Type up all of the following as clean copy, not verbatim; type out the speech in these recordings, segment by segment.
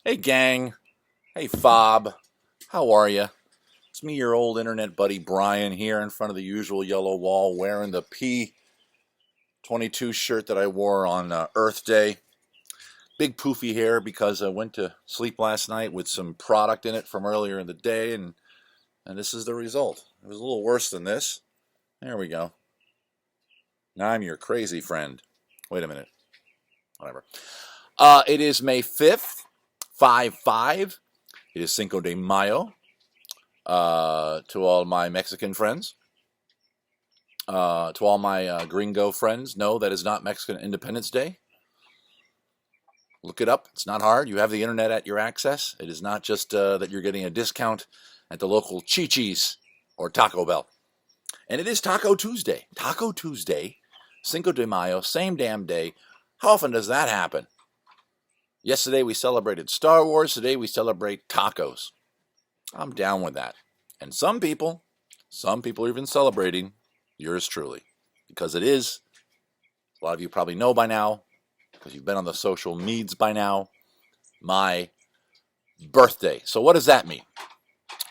Hey, gang. Hey, Fob. How are you? It's me, your old internet buddy Brian, here in front of the usual yellow wall wearing the P22 shirt that I wore on Earth Day. Big poofy hair because I went to sleep last night with some product in it from earlier in the day, and this is the result. It was a little worse than this. There we go. Now I'm your crazy friend. Wait a minute. Whatever. It is May 5th, 5-5. It is Cinco de Mayo. To all my Mexican friends, to all my gringo friends, no, that is not Mexican Independence Day. Look it up. It's not hard. You have the internet at your access. It is not just that you're getting a discount at the local Chi-Chi's or Taco Bell. And it is Taco Tuesday. Taco Tuesday, Cinco de Mayo, same damn day. How often does that happen? Yesterday we celebrated Star Wars. Today we celebrate tacos. I'm down with that. And some people are even celebrating yours truly. Because it is, a lot of you probably know by now, because you've been on the social meds by now, my birthday. So what does that mean?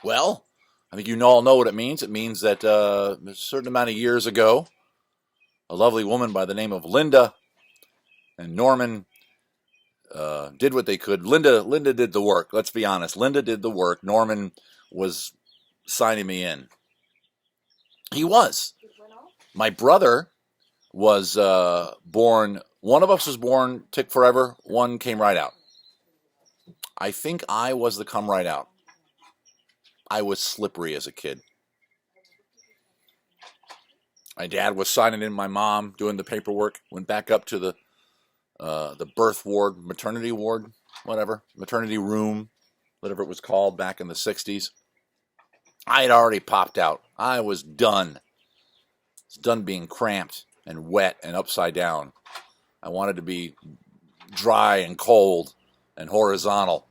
Well, I think you all know what it means. It means that a certain amount of years ago, a lovely woman by the name of Linda and Norman did what they could. Linda did the work. Let's be honest. Linda did the work. Norman was signing me in. He was. My brother was born. One of us was born tick forever. One came right out. I think I was the come right out. I was slippery as a kid. My dad was signing in my mom, doing the paperwork. Went back up to the birth ward, maternity ward, whatever, maternity room, whatever it was called back in the 60s. I had already popped out. I was done. I was done being cramped and wet and upside down. I wanted to be dry and cold and horizontal.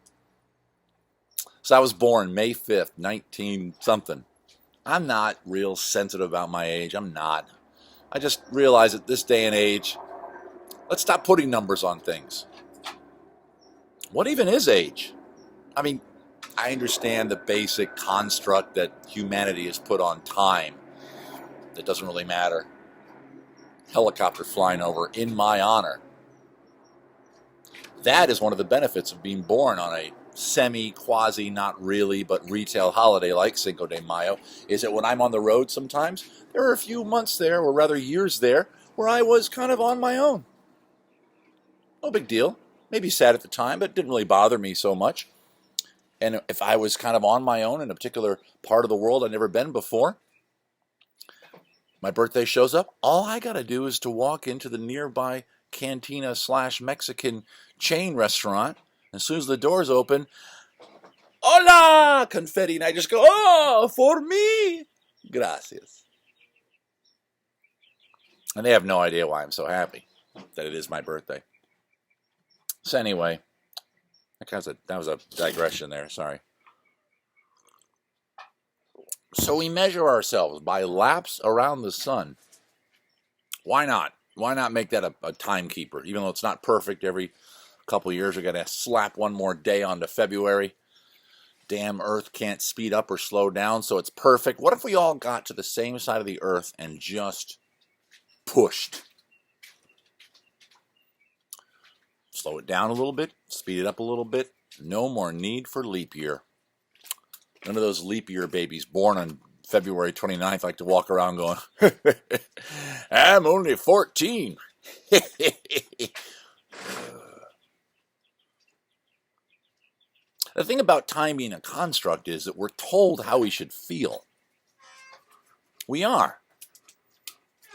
So I was born May 5th, 19-something. I'm not real sensitive about my age. I'm not. I just realize at this day and age, let's stop putting numbers on things. What even is age? I mean, I understand the basic construct that humanity has put on time. That doesn't really matter. Helicopter flying over in my honor. That is one of the benefits of being born on a semi-quasi, not really, but retail holiday like Cinco de Mayo, is that when I'm on the road sometimes, there are a few months there, or rather years there, where I was kind of on my own. No big deal. Maybe sad at the time, but it didn't really bother me so much. And if I was kind of on my own in a particular part of the world I'd never been before, my birthday shows up, all I got to do is to walk into the nearby cantina/Mexican chain restaurant. As soon as the doors open, hola, confetti, and I just go, oh, for me, gracias. And they have no idea why I'm so happy that it is my birthday. So anyway, that was a digression there, sorry. So we measure ourselves by laps around the sun. Why not? Why not make that a timekeeper? Even though it's not perfect, every couple of years we're going to slap one more day onto February. Damn Earth can't speed up or slow down, so it's perfect. What if we all got to the same side of the Earth and just pushed? Slow it down a little bit, speed it up a little bit. No more need for leap year. None of those leap year babies born on February 29th like to walk around going, I'm only 14. The thing about time being a construct is that we're told how we should feel. We are.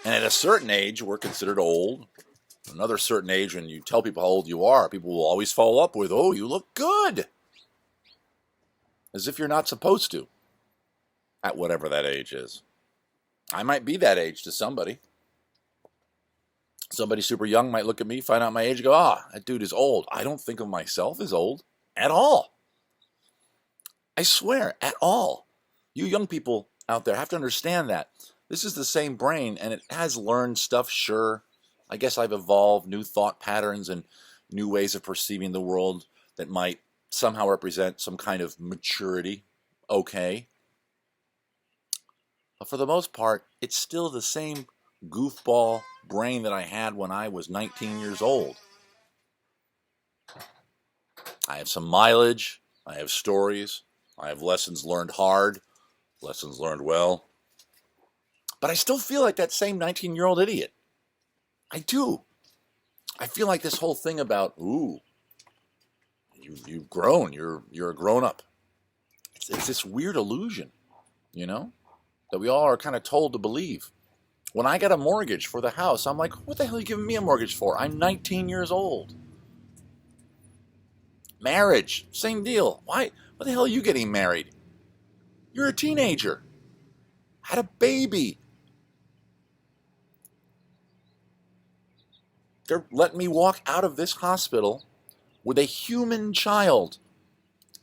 And at a certain age, we're considered old. Another certain age, when you tell people how old you are, people will always follow up with, oh, you look good. As if you're not supposed to. At whatever that age is. I might be that age to somebody. Somebody super young might look at me, find out my age, and go, that dude is old. I don't think of myself as old at all. I swear, at all. You young people out there have to understand that. This is the same brain, and it has learned stuff, sure. I guess I've evolved new thought patterns and new ways of perceiving the world that might somehow represent some kind of maturity. Okay. But for the most part, it's still the same goofball brain that I had when I was 19 years old. I have some mileage. I have stories. I have lessons learned hard, lessons learned well. But I still feel like that same 19-year-old idiot. I do. I feel like this whole thing about, ooh, you've grown. You're a grown-up. It's this weird illusion, that we all are kind of told to believe. When I got a mortgage for the house, I'm like, what the hell are you giving me a mortgage for? I'm 19 years old. Marriage, same deal. Why? What the hell are you getting married? You're a teenager. Had a baby. They're letting me walk out of this hospital with a human child,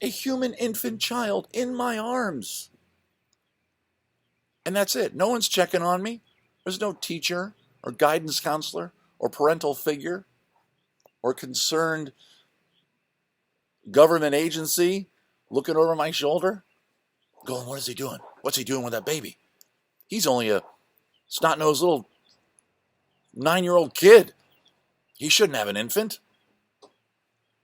a human infant child in my arms. And that's it. No one's checking on me. There's no teacher or guidance counselor or parental figure or concerned government agency looking over my shoulder going, what is he doing? What's he doing with that baby? He's only a snot-nosed little 9-year-old kid. He shouldn't have an infant.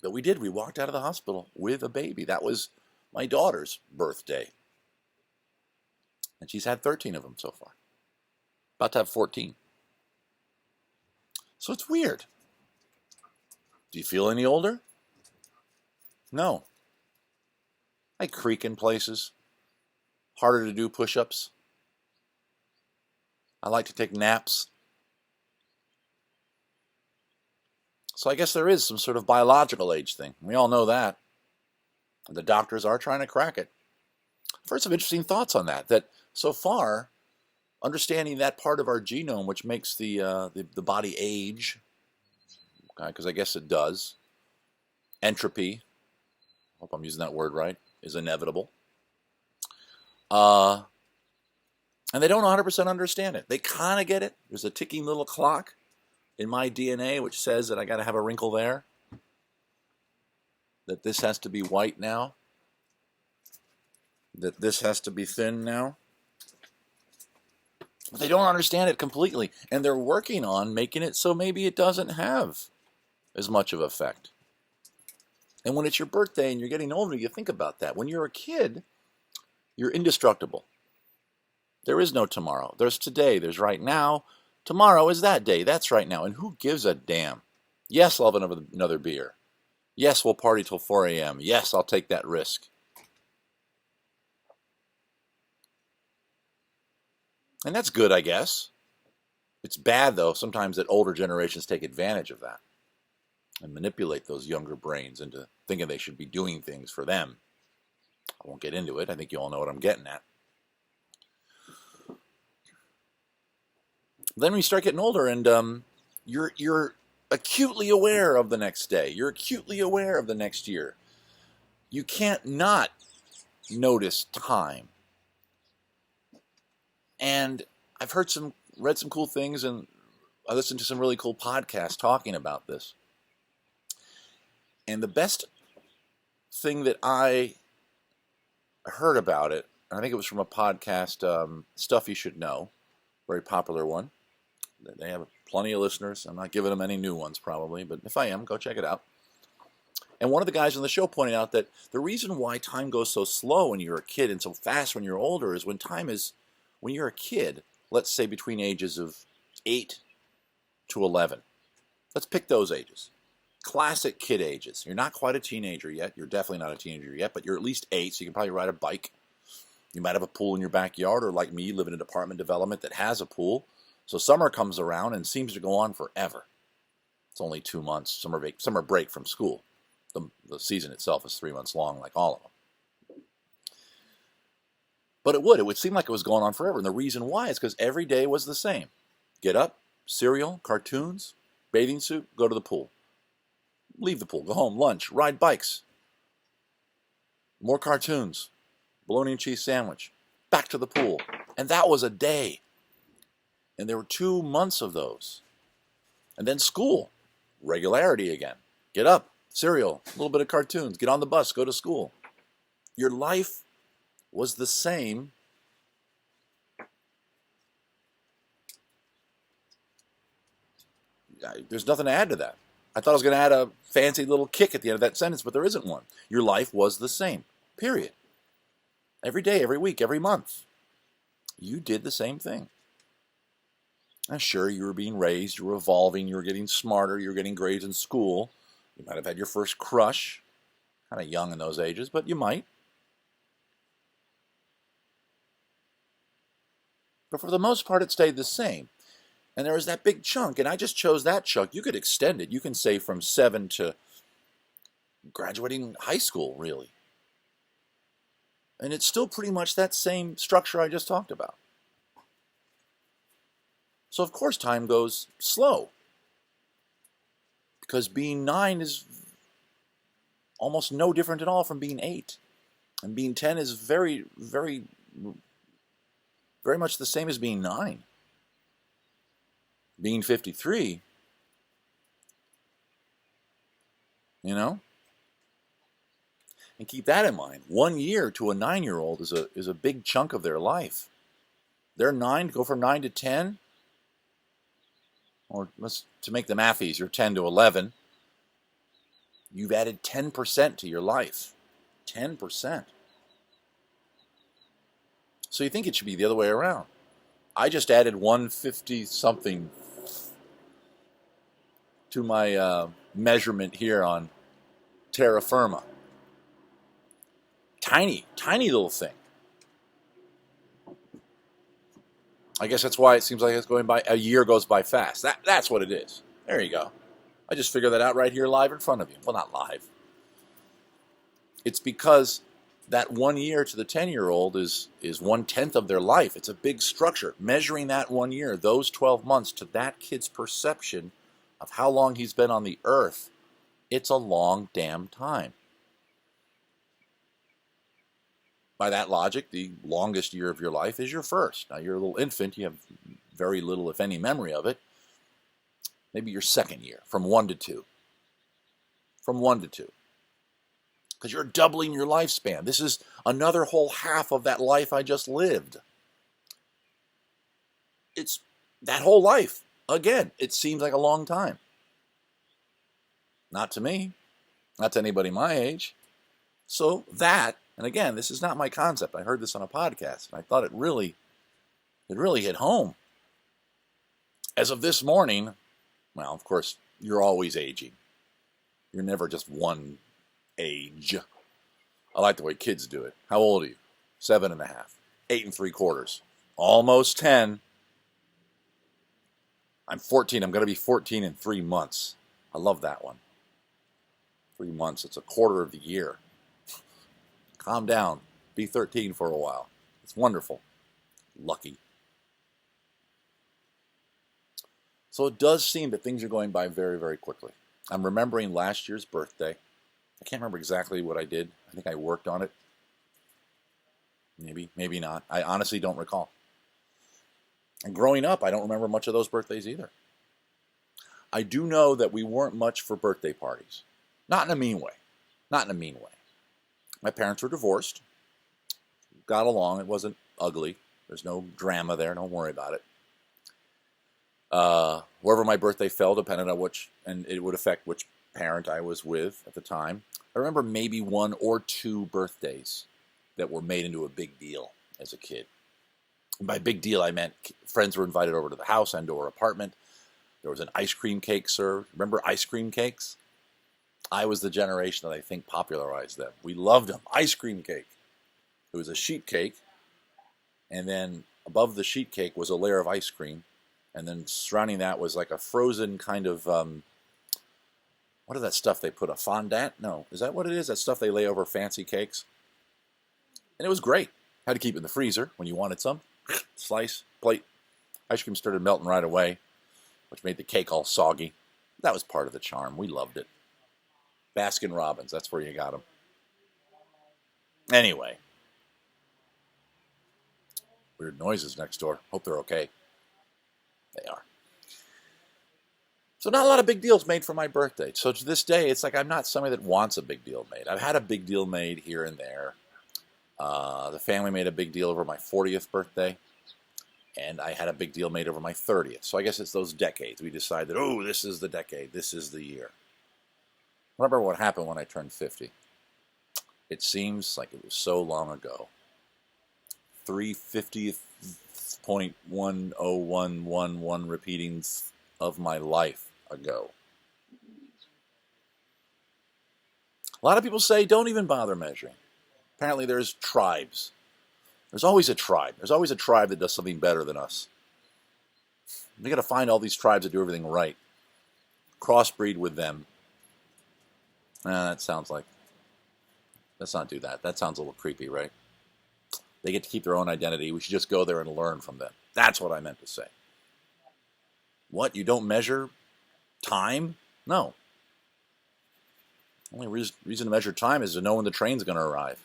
But we did. We walked out of the hospital with a baby. That was my daughter's birthday. And she's had 13 of them so far. About to have 14. So it's weird. Do you feel any older? No. I creak in places. Harder to do push-ups. I like to take naps. So I guess there is some sort of biological age thing. We all know that. And the doctors are trying to crack it. I've heard some interesting thoughts on that so far, understanding that part of our genome which makes the body age, because I guess it does, entropy, I hope I'm using that word right, is inevitable. And they don't 100% understand it. They kind of get it. There's a ticking little clock in my DNA which says that I got to have a wrinkle there, that this has to be white now, that this has to be thin now. But they don't understand it completely, and they're working on making it so maybe it doesn't have as much of an effect. And when it's your birthday and you're getting older, you think about that. When you're a kid, you're indestructible. There is no tomorrow. There's today. There's right now. Tomorrow is that day. That's right now. And who gives a damn? Yes, I'll have another beer. Yes, we'll party till 4 a.m. Yes, I'll take that risk. And that's good, I guess. It's bad, though, sometimes that older generations take advantage of that and manipulate those younger brains into thinking they should be doing things for them. I won't get into it. I think you all know what I'm getting at. Then we start getting older, and you're acutely aware of the next day. You're acutely aware of the next year. You can't not notice time. And I've read some cool things, and I listened to some really cool podcasts talking about this. And the best thing that I heard about it, and I think it was from a podcast, Stuff You Should Know, very popular one. They have plenty of listeners. I'm not giving them any new ones probably, but if I am, go check it out. And one of the guys on the show pointed out that the reason why time goes so slow when you're a kid and so fast when you're older is when you're a kid, let's say between ages of 8 to 11. Let's pick those ages. Classic kid ages. You're not quite a teenager yet. You're definitely not a teenager yet, but you're at least 8, so you can probably ride a bike. You might have a pool in your backyard, or like me, you live in an apartment development that has a pool. So summer comes around and seems to go on forever. It's only 2 months, summer break from school. The season itself is 3 months long, like all of them. But it would seem like it was going on forever. And the reason why is because every day was the same. Get up, cereal, cartoons, bathing suit, go to the pool. Leave the pool, go home, lunch, ride bikes. More cartoons, bologna and cheese sandwich, back to the pool. And that was a day. And there were 2 months of those. And then school, regularity again. Get up, cereal, a little bit of cartoons, get on the bus, go to school. Your life was the same. There's nothing to add to that. I thought I was going to add a fancy little kick at the end of that sentence, but there isn't one. Your life was the same. Period. Every day, every week, every month. You did the same thing. And sure, you were being raised, you were evolving, you were getting smarter, you were getting grades in school. You might have had your first crush. Kind of young in those ages, but you might. But for the most part, it stayed the same. And there was that big chunk, and I just chose that chunk. You could extend it. You can say from 7 to graduating high school, really. And it's still pretty much that same structure I just talked about. So of course time goes slow. Because being 9 is almost no different at all from being 8. And being 10 is very, very, very much the same as being 9. Being 53, you know? And keep that in mind. 1 year to a 9-year-old is a big chunk of their life. They're 9, go from 9 to 10, or to make the math easier, 10 to 11. You've added 10% to your life. 10%. So you think it should be the other way around. I just added 150-something to my measurement here on terra firma. Tiny, tiny little thing. I guess that's why it seems like it's going by, a year goes by fast. That's what it is. There you go. I just figured that out right here live in front of you. Well, not live. It's because that 1 year to the 10-year-old is 1/10 of their life. It's a big structure. Measuring that 1 year, those 12 months, to that kid's perception of how long he's been on the earth, it's a long damn time. By that logic, the longest year of your life is your first. Now, you're a little infant. You have very little, if any, memory of it. Maybe your second year, from 1 to 2. From 1 to 2. Because you're doubling your lifespan. This is another whole half of that life I just lived. It's that whole life. Again, it seems like a long time. Not to me. Not to anybody my age. So that, and again, this is not my concept. I heard this on a podcast, and I thought it really hit home. As of this morning, well, of course, you're always aging. You're never just one age. I like the way kids do it. How old are you? 7.5, 8 3/4, almost 10. I'm 14. I'm going to be 14 in 3 months. I love that one. 3 months. It's a quarter of the year. Calm down. Be 13 for a while. It's wonderful. Lucky. So it does seem that things are going by very, very quickly. I'm remembering last year's birthday. I can't remember exactly what I did. I think I worked on it. Maybe not. I honestly don't recall. And growing up, I don't remember much of those birthdays either. I do know that we weren't much for birthday parties. Not in a mean way. Not in a mean way. My parents were divorced. Got along. It wasn't ugly. There's no drama there. Don't worry about it. Wherever my birthday fell depended on which, and it would affect which parent I was with at the time. I remember maybe 1 or 2 birthdays that were made into a big deal as a kid. And by big deal, I meant friends were invited over to the house and or apartment. There was an ice cream cake served. Remember ice cream cakes? I was the generation that I think popularized them. We loved them. Ice cream cake. It was a sheet cake, and then above the sheet cake was a layer of ice cream, and then surrounding that was like a frozen kind of, what is that stuff they put, a fondant? No, is that what it is? That stuff they lay over fancy cakes? And it was great. Had to keep it in the freezer when you wanted some. Slice, plate. Ice cream started melting right away, which made the cake all soggy. That was part of the charm. We loved it. Baskin Robbins, that's where you got them. Anyway. Weird noises next door. Hope they're okay. They are. So not a lot of big deals made for my birthday. So to this day, it's like I'm not somebody that wants a big deal made. I've had a big deal made here and there. The family made a big deal over my 40th birthday, and I had a big deal made over my 30th. So I guess it's those decades. We decided, oh, this is the decade. This is the year. Remember what happened when I turned 50. It seems like it was so long ago. 350.10111 repeatings of my life ago. A lot of people say, don't even bother measuring. Apparently there's tribes. There's always a tribe. There's always a tribe that does something better than us. We got to find all these tribes that do everything right. Crossbreed with them. That sounds like... Let's not do that. That sounds a little creepy, right? They get to keep their own identity. We should just go there and learn from them. That's what I meant to say. What? You don't measure time? No. The only reason to measure time is to know when the train's going to arrive,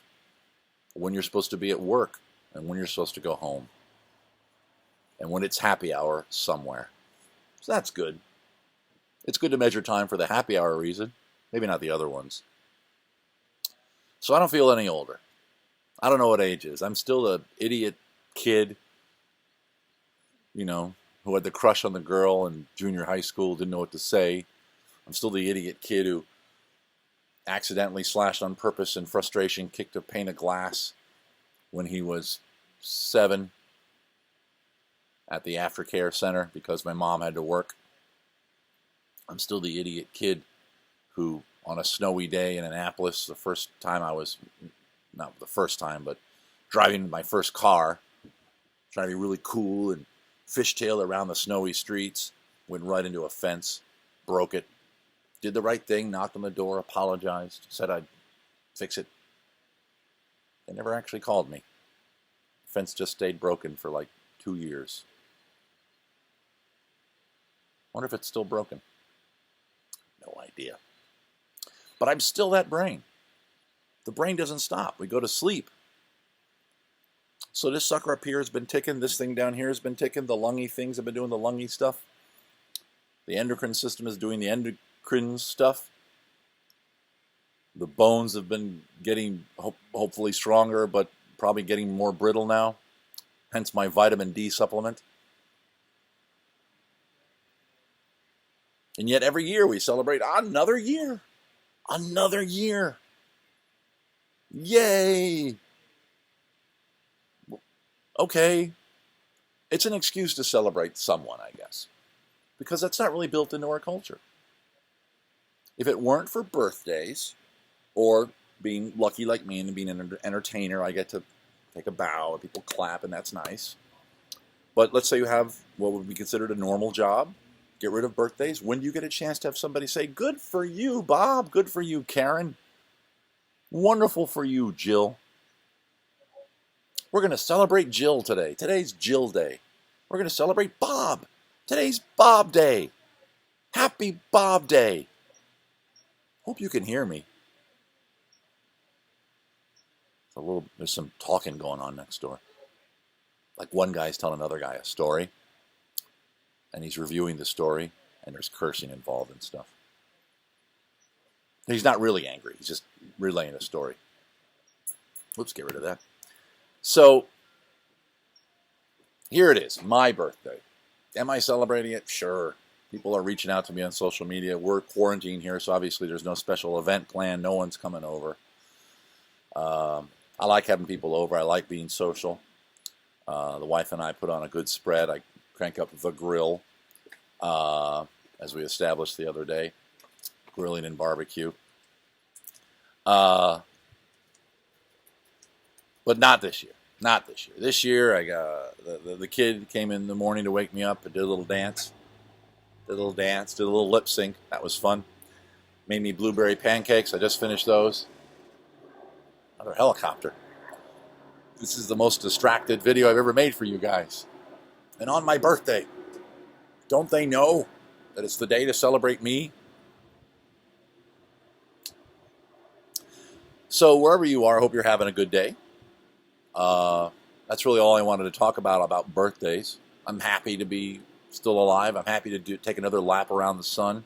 when you're supposed to be at work, and when you're supposed to go home, and when it's happy hour somewhere. So that's good. It's good to measure time for the happy hour reason, maybe not the other ones. So I don't feel any older. I don't know what age is. I'm still an idiot kid, who had the crush on the girl in junior high school, didn't know what to say. I'm still the idiot kid who accidentally / on purpose in frustration kicked a pane of glass when he was 7 at the aftercare center because my mom had to work. I'm still the idiot kid who, on a snowy day in Annapolis, the first time I was, not the first time, but driving my first car, trying to be really cool and fishtail around the snowy streets, went right into a fence, broke it, did the right thing, knocked on the door, apologized, said I'd fix it. They never actually called me. The fence just stayed broken for like 2 years. Wonder if it's still broken. No idea. But I'm still that brain. The brain doesn't stop. We go to sleep. So this sucker up here has been ticking. This thing down here has been ticking. The lungy things have been doing the lungy stuff. The endocrine system is doing the endocrine stuff. The bones have been getting hopefully stronger, but probably getting more brittle now. Hence my vitamin D supplement. And yet every year we celebrate another year. Another year. Yay! Okay. It's an excuse to celebrate someone, I guess. Because that's not really built into our culture. If it weren't for birthdays, or being lucky like me and being an entertainer, I get to take a bow and people clap and that's nice. But let's say you have what would be considered a normal job. Get rid of birthdays. When do you get a chance to have somebody say, good for you, Bob. Good for you, Karen. Wonderful for you, Jill. We're going to celebrate Jill today. Today's Jill Day. We're going to celebrate Bob. Today's Bob Day. Happy Bob Day. Hope you can hear me. There's some talking going on next door. Like one guy's telling another guy a story, and he's reviewing the story, and there's cursing involved and stuff. He's not really angry. He's just relaying a story. Whoops, get rid of that. So, here it is, my birthday. Am I celebrating it? Sure. People are reaching out to me on social media. We're quarantined here, so obviously there's no special event planned. No one's coming over. I like having people over. I like being social. The wife and I put on a good spread. I crank up the grill, as we established the other day. Grilling and barbecue. But not this year. Not this year. This year, I got the kid came in the morning to wake me up and did a little dance. Did a little lip sync. That was fun. Made me blueberry pancakes. I just finished those. Another helicopter. This is the most distracted video I've ever made for you guys. And on my birthday. Don't they know that it's the day to celebrate me? So wherever you are, I hope you're having a good day. That's really all I wanted to talk about birthdays. I'm happy to be still alive. I'm happy to take another lap around the sun.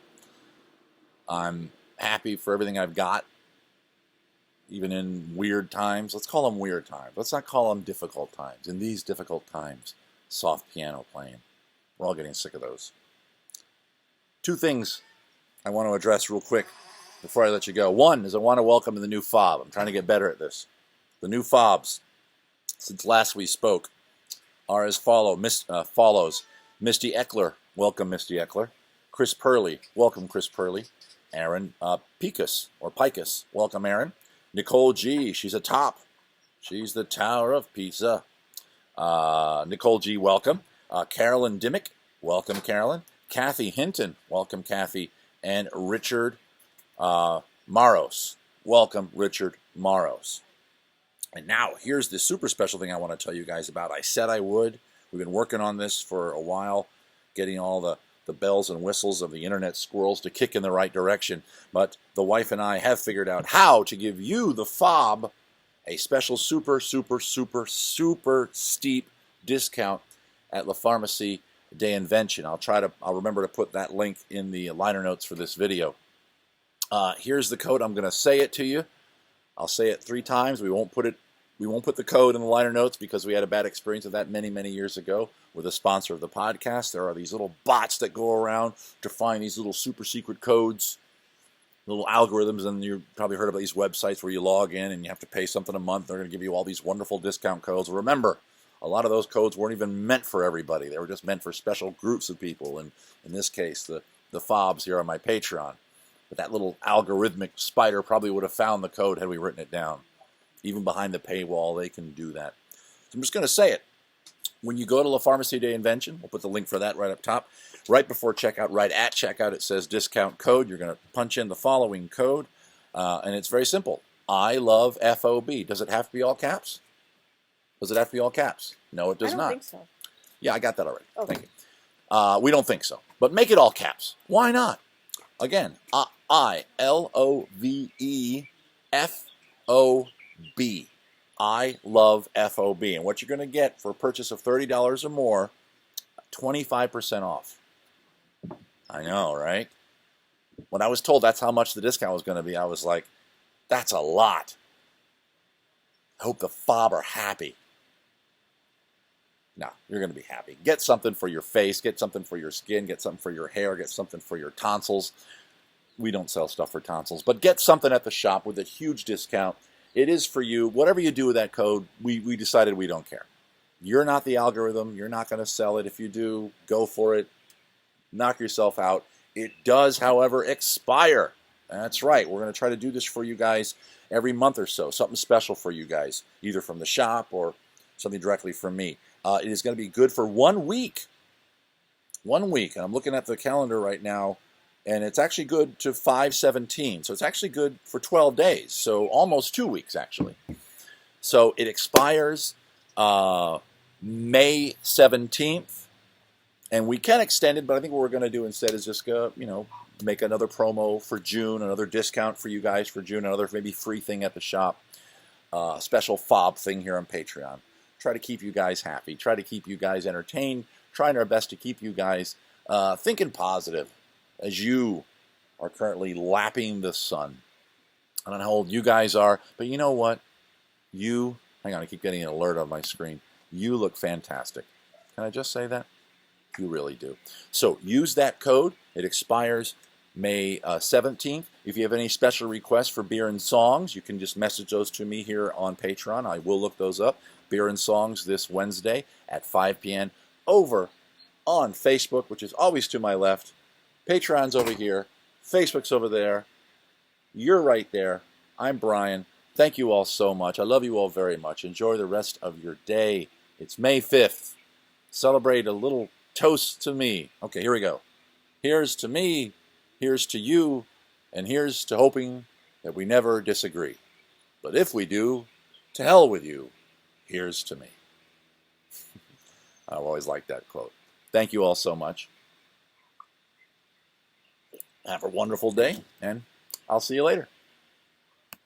I'm happy for everything I've got, even in weird times. Let's call them weird times. Let's not call them difficult times. In these difficult times, soft piano playing. We're all getting sick of those. Two things I want to address real quick before I let you go. One is I want to welcome the new fob. I'm trying to get better at this. The new fobs, since last we spoke, are as follows. Misty Eckler, welcome Misty Eckler. Chris Purley, welcome Chris Purley. Aaron Picus, welcome Aaron. Nicole G, she's a top. She's the Tower of Pisa. Nicole G, welcome. Carolyn Dimmick, welcome Carolyn. Kathy Hinton, welcome Kathy. And Richard Maros, welcome Richard Maros. And now, here's the super special thing I want to tell you guys about. I said I would. We've been working on this for a while, getting all the bells and whistles of the internet squirrels to kick in the right direction. But the wife and I have figured out how to give you, the fob, a special super steep discount at La Pharmacie de Invention. I'll remember to put that link in the liner notes for this video. Here's the code. I'm going to say it to you. I'll say it 3 times. We won't put the code in the liner notes because we had a bad experience with that many years ago with a sponsor of the podcast. There are these little bots that go around to find these little super secret codes, little algorithms, and you've probably heard about these websites where you log in and you have to pay something a month. They're going to give you all these wonderful discount codes. Remember, a lot of those codes weren't even meant for everybody. They were just meant for special groups of people, and in this case, the fobs here on my Patreon. But that little algorithmic spider probably would have found the code had we written it down. Even behind the paywall, they can do that. So I'm just going to say it. When you go to La Pharmacie de Invention, we'll put the link for that right up top. Right before checkout, right at checkout, it says discount code. You're going to punch in the following code, and it's very simple. I love FOB. Does it have to be all caps? Does it have to be all caps? No, it does not. I don't think so. Yeah, I got that already. Okay. Thank you. We don't think so. But make it all caps. Why not? Again, I-L-O-V-E-F-O-B. I love FOB. And what you're going to get for a purchase of $30 or more, 25% off. I know, right? When I was told that's how much the discount was going to be, I was like, that's a lot. I hope the fob are happy. No, you're going to be happy. Get something for your face, get something for your skin, get something for your hair, get something for your tonsils. We don't sell stuff for tonsils, but get something at the shop with a huge discount. It is for you. Whatever you do with that code, we decided we don't care. You're not the algorithm. You're not going to sell it. If you do, go for it. Knock yourself out. It does, however, expire. That's right. We're going to try to do this for you guys every month or so. Something special for you guys, either from the shop or something directly from me. It is going to be good for 1 week. 1 week. And I'm looking at the calendar right now, and it's actually good to 5/17. So it's actually good for 12 days. So almost 2 weeks, actually. So it expires May 17th. And we can extend it, but I think what we're going to do instead is just go, make another promo for June, another discount for you guys for June, another maybe free thing at the shop, a special fob thing here on Patreon. Try to keep you guys happy, try to keep you guys entertained, trying our best to keep you guys thinking positive as you are currently lapping the sun. I don't know how old you guys are, but you know what? Hang on, I keep getting an alert on my screen. You look fantastic. Can I just say that? You really do. So use that code. It expires May 17th. If you have any special requests for beer and songs, you can just message those to me here on Patreon. I will look those up. Beer and songs this Wednesday at 5 p.m. over on Facebook, which is always to my left. Patreon's over here. Facebook's over there. You're right there. I'm Brian. Thank you all so much. I love you all very much. Enjoy the rest of your day. It's May 5th. Celebrate a little toast to me. Okay, here we go. Here's to me, here's to you, and here's to hoping that we never disagree. But if we do, to hell with you. Here's to me. I've always liked that quote. Thank you all so much. Have a wonderful day, and I'll see you later.